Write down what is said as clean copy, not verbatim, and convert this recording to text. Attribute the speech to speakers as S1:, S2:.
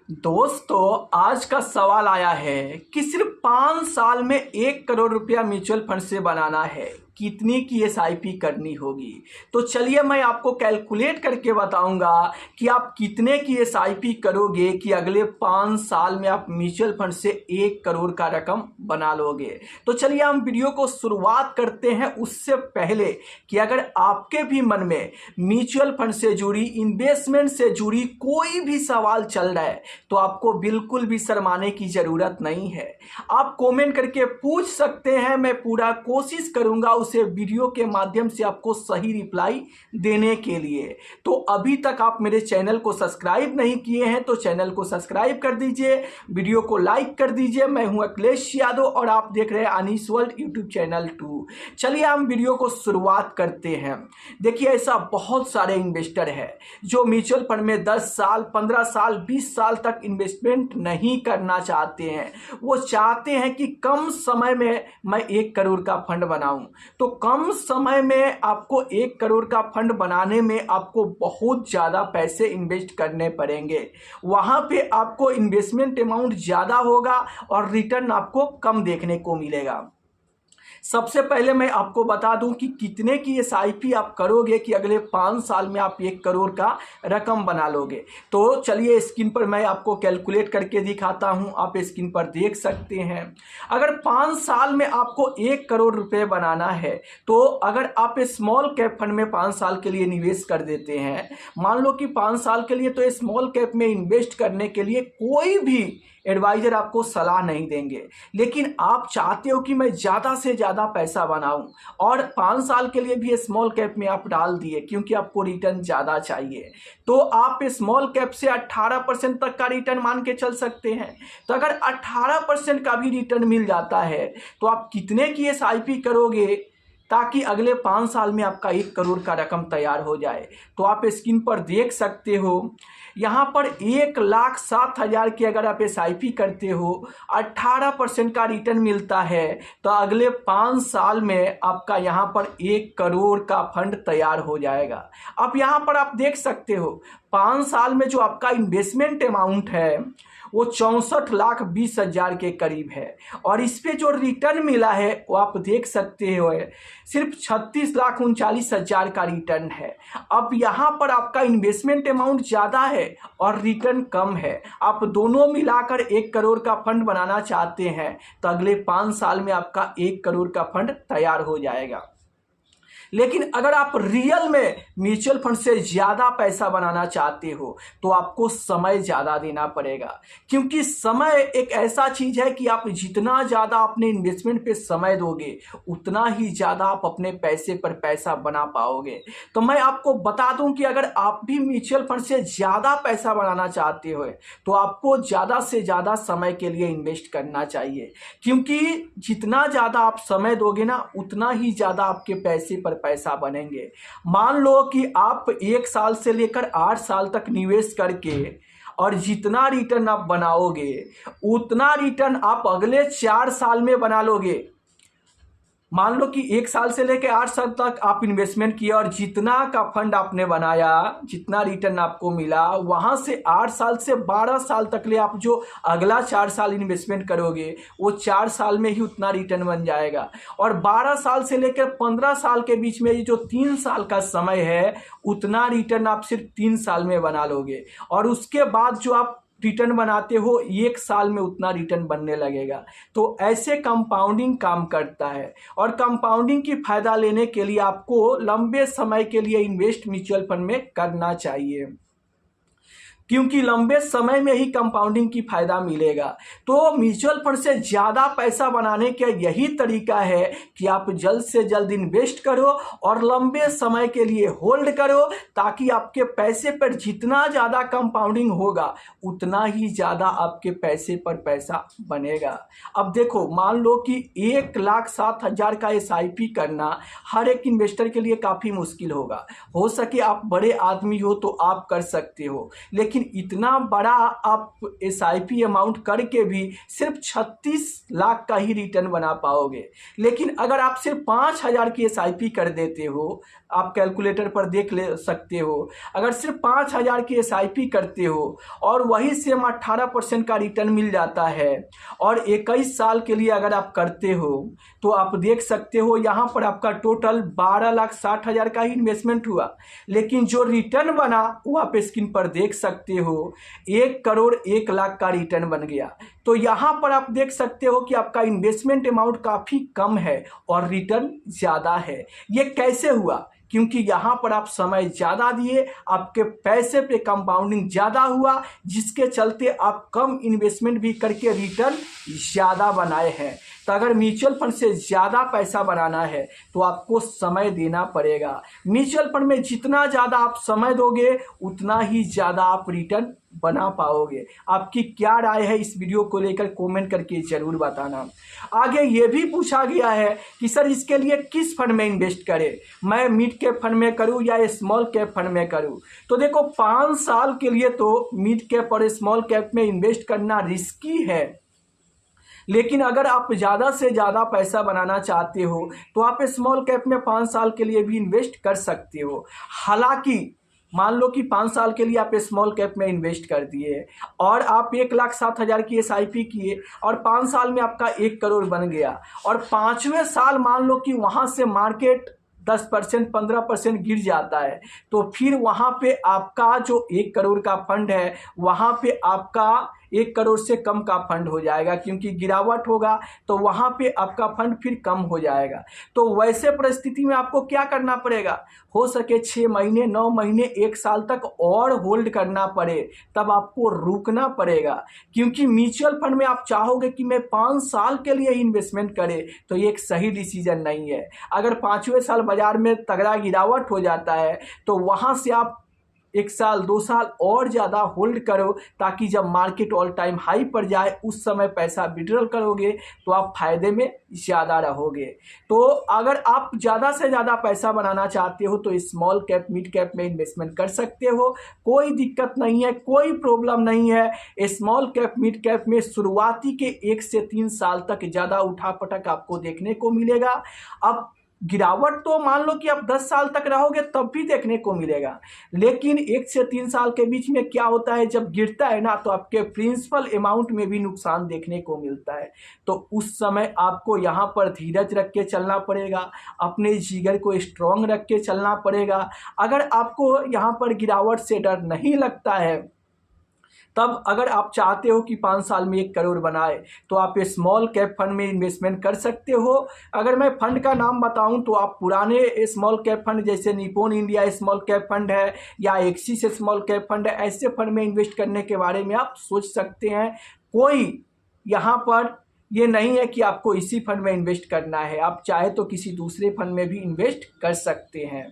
S1: दोस्तों, आज का सवाल आया है कि सिर्फ 5 साल में 1 करोड़ रुपया म्यूचुअल फंड से बनाना है, कितनी की एसआईपी करनी होगी। तो चलिए मैं आपको कैलकुलेट करके बताऊंगा कि आप कितने की एसआईपी करोगे कि अगले 5 साल में आप म्यूचुअल फंड से 1 करोड़ का रकम बना लोगे। तो चलिए हम वीडियो को शुरुआत करते हैं। उससे पहले कि अगर आपके भी मन में म्यूचुअल फंड से जुड़ी, इन्वेस्टमेंट से जुड़ी कोई भी सवाल चल रहा है तो आपको बिल्कुल भी शर्माने की ज़रूरत नहीं है। आप कमेंट करके पूछ सकते हैं, मैं पूरा कोशिश करूंगा उसे वीडियो के माध्यम से आपको सही रिप्लाई देने के लिए। तो अभी तक आप मेरे चैनल को सब्सक्राइब नहीं किए हैं तो चैनल को सब्सक्राइब कर दीजिए, वीडियो को लाइक कर दीजिए। मैं हूं अखिलेश यादव और आप देख रहे हैं अनीस वर्ल्ड यूट्यूब चैनल 2। चलिए हम वीडियो को शुरुआत करते हैं। देखिए, ऐसा बहुत सारे इन्वेस्टर है जो म्यूचुअल फंड में 10 साल, 15 साल, 20 साल तक इन्वेस्टमेंट नहीं करना चाहते हैं। वो चाहते हैं कि कम समय में मैं 1 करोड़ का फंड बनाऊं। तो कम समय में आपको 1 करोड़ का फंड बनाने में आपको बहुत ज़्यादा पैसे इन्वेस्ट करने पड़ेंगे। वहाँ पे आपको इन्वेस्टमेंट अमाउंट ज़्यादा होगा और रिटर्न आपको कम देखने को मिलेगा। सबसे पहले मैं आपको बता दूं कि कितने की एसआईपी आप करोगे कि अगले 5 साल में आप 1 करोड़ का रकम बना लोगे। तो चलिए स्क्रीन पर मैं आपको कैलकुलेट करके दिखाता हूं, आप स्क्रीन पर देख सकते हैं। अगर 5 साल में आपको 1 करोड़ रुपए बनाना है तो अगर आप स्मॉल कैप फंड में 5 साल के लिए निवेश कर देते हैं, मान लो कि 5 साल के लिए, तो स्मॉल कैप में इन्वेस्ट करने के लिए कोई भी एडवाइजर आपको सलाह नहीं देंगे। लेकिन आप चाहते हो कि मैं ज़्यादा से ज़्यादा पैसा बनाऊं और 5 साल के लिए भी स्मॉल कैप में आप डाल दिए क्योंकि आपको रिटर्न ज़्यादा चाहिए। तो आप स्मॉल कैप से 18% तक का रिटर्न मान के चल सकते हैं। तो अगर 18% का भी रिटर्न मिल जाता है तो आप कितने की एसआईपी करोगे ताकि अगले 5 साल में आपका 1 करोड़ का रकम तैयार हो जाए। तो आप स्क्रीन पर देख सकते हो, यहाँ पर 1,07,000 की अगर आप एसआईपी करते हो, 18% का रिटर्न मिलता है तो अगले 5 साल में आपका यहाँ पर 1 करोड़ का फंड तैयार हो जाएगा। अब यहाँ पर आप देख सकते हो 5 साल में जो आपका इन्वेस्टमेंट अमाउंट है वो 64,20,000 के करीब है और इस पे जो रिटर्न मिला है वो आप देख सकते हो सिर्फ 36,39,000 का रिटर्न है। अब यहाँ पर आपका इन्वेस्टमेंट अमाउंट ज़्यादा है और रिटर्न कम है। आप दोनों मिलाकर 1 करोड़ का फंड बनाना चाहते हैं तो अगले 5 साल में आपका 1 करोड़ का फंड तैयार हो जाएगा। लेकिन अगर आप रियल में म्यूचुअल फंड से ज़्यादा पैसा बनाना चाहते हो तो आपको समय ज़्यादा देना पड़ेगा, क्योंकि समय एक ऐसा चीज़ है कि आप जितना ज़्यादा अपने इन्वेस्टमेंट पे समय दोगे उतना ही ज़्यादा आप अपने पैसे पर पैसा बना पाओगे। तो मैं आपको बता दूं कि अगर आप भी म्यूचुअल फंड से ज़्यादा पैसा बनाना चाहते हो तो आपको ज़्यादा से ज़्यादा समय के लिए इन्वेस्ट करना चाहिए, क्योंकि जितना ज़्यादा आप समय दोगे ना उतना ही ज़्यादा आपके पैसे पर पैसा बनेंगे। मान लो कि आप 1 साल से लेकर 8 साल तक निवेश करके और जितना रिटर्न आप बनाओगे उतना रिटर्न आप अगले 4 साल में बना लोगे। मान लो कि 1 साल से लेकर 8 साल तक आप इन्वेस्टमेंट किया और जितना का फंड आपने बनाया, जितना रिटर्न आपको मिला, वहां से 8 साल से 12 साल तक ले आप जो अगला 4 साल इन्वेस्टमेंट करोगे वो 4 साल में ही उतना रिटर्न बन जाएगा। और 12 साल से लेकर 15 साल के बीच में ये जो 3 साल का समय है उतना रिटर्न आप सिर्फ 3 साल में बना लोगे और उसके बाद जो आप रिटर्न बनाते हो 1 साल में उतना रिटर्न बनने लगेगा। तो ऐसे कंपाउंडिंग काम करता है और कंपाउंडिंग की फायदा लेने के लिए आपको लंबे समय के लिए इन्वेस्ट म्यूचुअल फंड में करना चाहिए, क्योंकि लंबे समय में ही कंपाउंडिंग की फायदा मिलेगा। तो म्यूचुअल फंड से ज़्यादा पैसा बनाने का यही तरीका है कि आप जल्द से जल्द इन्वेस्ट करो और लंबे समय के लिए होल्ड करो, ताकि आपके पैसे पर जितना ज़्यादा कंपाउंडिंग होगा उतना ही ज़्यादा आपके पैसे पर पैसा बनेगा। अब देखो, मान लो कि 1,07,000 का एसआईपी करना हर एक इन्वेस्टर के लिए काफ़ी मुश्किल होगा। हो सके आप बड़े आदमी हो तो आप कर सकते हो, लेकिन लेकिन इतना बड़ा आप एसआईपी अमाउंट करके भी सिर्फ 36 लाख का ही रिटर्न बना पाओगे। लेकिन अगर आप सिर्फ 5,000 की एसआईपी कर देते हो, आप कैलकुलेटर पर देख ले सकते हो, अगर सिर्फ 5,000 की एसआईपी करते हो और वही सेम 18% का रिटर्न मिल जाता है और 21 साल के लिए अगर आप करते हो तो आप देख सकते हो यहाँ पर आपका टोटल 12,60,000 का ही इन्वेस्टमेंट हुआ, लेकिन जो रिटर्न बना वो आप स्क्रीन पर देख सकते हो 1,01,00,000 का रिटर्न बन गया। तो यहाँ पर आप देख सकते हो कि आपका इन्वेस्टमेंट अमाउंट काफ़ी कम है और रिटर्न ज़्यादा है। ये कैसे हुआ? क्योंकि यहाँ पर आप समय ज़्यादा दिए, आपके पैसे पे कंपाउंडिंग ज़्यादा हुआ, जिसके चलते आप कम इन्वेस्टमेंट भी करके रिटर्न ज़्यादा बनाए हैं। तो अगर म्यूचुअल फंड से ज़्यादा पैसा बनाना है तो आपको समय देना पड़ेगा। म्यूचुअल फंड में जितना ज़्यादा आप समय दोगे उतना ही ज़्यादा आप रिटर्न बना पाओगे। आपकी क्या राय है इस वीडियो को लेकर कमेंट करके ज़रूर बताना। आगे ये भी पूछा गया है कि सर इसके लिए किस फंड में इन्वेस्ट करें, मैं मिड कैप फंड में करूं या स्मॉल कैप फंड में करूं? तो देखो 5 साल के लिए तो मिड कैप और स्मॉल कैप में इन्वेस्ट करना रिस्की है, लेकिन अगर आप ज़्यादा से ज़्यादा पैसा बनाना चाहते हो तो आप स्मॉल कैप में 5 साल के लिए भी इन्वेस्ट कर सकते हो। हालांकि मान लो कि 5 साल के लिए आप स्मॉल कैप में इन्वेस्ट कर दिए और आप 1,07,000 की एसआईपी किए और 5 साल में आपका 1 करोड़ बन गया और 5वें साल मान लो कि वहाँ से मार्केट 10% 15% गिर जाता है, तो फिर वहाँ पे आपका जो 1 करोड़ का फंड है वहाँ पे आपका 1 करोड़ से कम का फंड हो जाएगा, क्योंकि गिरावट होगा तो वहाँ पे आपका फंड फिर कम हो जाएगा। तो वैसे परिस्थिति में आपको क्या करना पड़ेगा? हो सके 6 महीने 9 महीने 1 साल तक और होल्ड करना पड़े, तब आपको रुकना पड़ेगा। क्योंकि म्यूचुअल फंड में आप चाहोगे कि मैं 5 साल के लिए इन्वेस्टमेंट करें, तो ये एक सही डिसीजन नहीं है। अगर 5वें साल बाजार में तगड़ा गिरावट हो जाता है तो वहाँ से आप 1 साल 2 साल और ज़्यादा होल्ड करो, ताकि जब मार्केट ऑल टाइम हाई पर जाए उस समय पैसा विड्रॉल करोगे तो आप फायदे में ज़्यादा रहोगे। तो अगर आप ज़्यादा से ज़्यादा पैसा बनाना चाहते हो तो स्मॉल कैप मिड कैप में इन्वेस्टमेंट कर सकते हो, कोई दिक्कत नहीं है, कोई प्रॉब्लम नहीं है। स्मॉल कैप मिड कैप में शुरुआती के 1 से 3 साल तक ज़्यादा उठापटक आपको देखने को मिलेगा। अब गिरावट तो मान लो कि आप 10 साल तक रहोगे तब भी देखने को मिलेगा, लेकिन 1 से 3 साल के बीच में क्या होता है, जब गिरता है ना तो आपके प्रिंसिपल अमाउंट में भी नुकसान देखने को मिलता है। तो उस समय आपको यहाँ पर धीरज रख के चलना पड़ेगा, अपने जिगर को स्ट्रॉन्ग रख के चलना पड़ेगा। अगर आपको यहाँ पर गिरावट से डर नहीं लगता है, तब अगर आप चाहते हो कि 5 साल में 1 करोड़ बनाए तो आप स्मॉल कैप फंड में इन्वेस्टमेंट कर सकते हो। अगर मैं फंड का नाम बताऊं तो आप पुराने स्मॉल कैप फंड जैसे Nippon India small cap fund है या एक्सिस स्मॉल कैप फंड है, ऐसे फंड में इन्वेस्ट करने के बारे में आप सोच सकते हैं। कोई यहाँ पर ये नहीं है कि आपको इसी फंड में इन्वेस्ट करना है, आप चाहे तो किसी दूसरे फंड में भी इन्वेस्ट कर सकते हैं।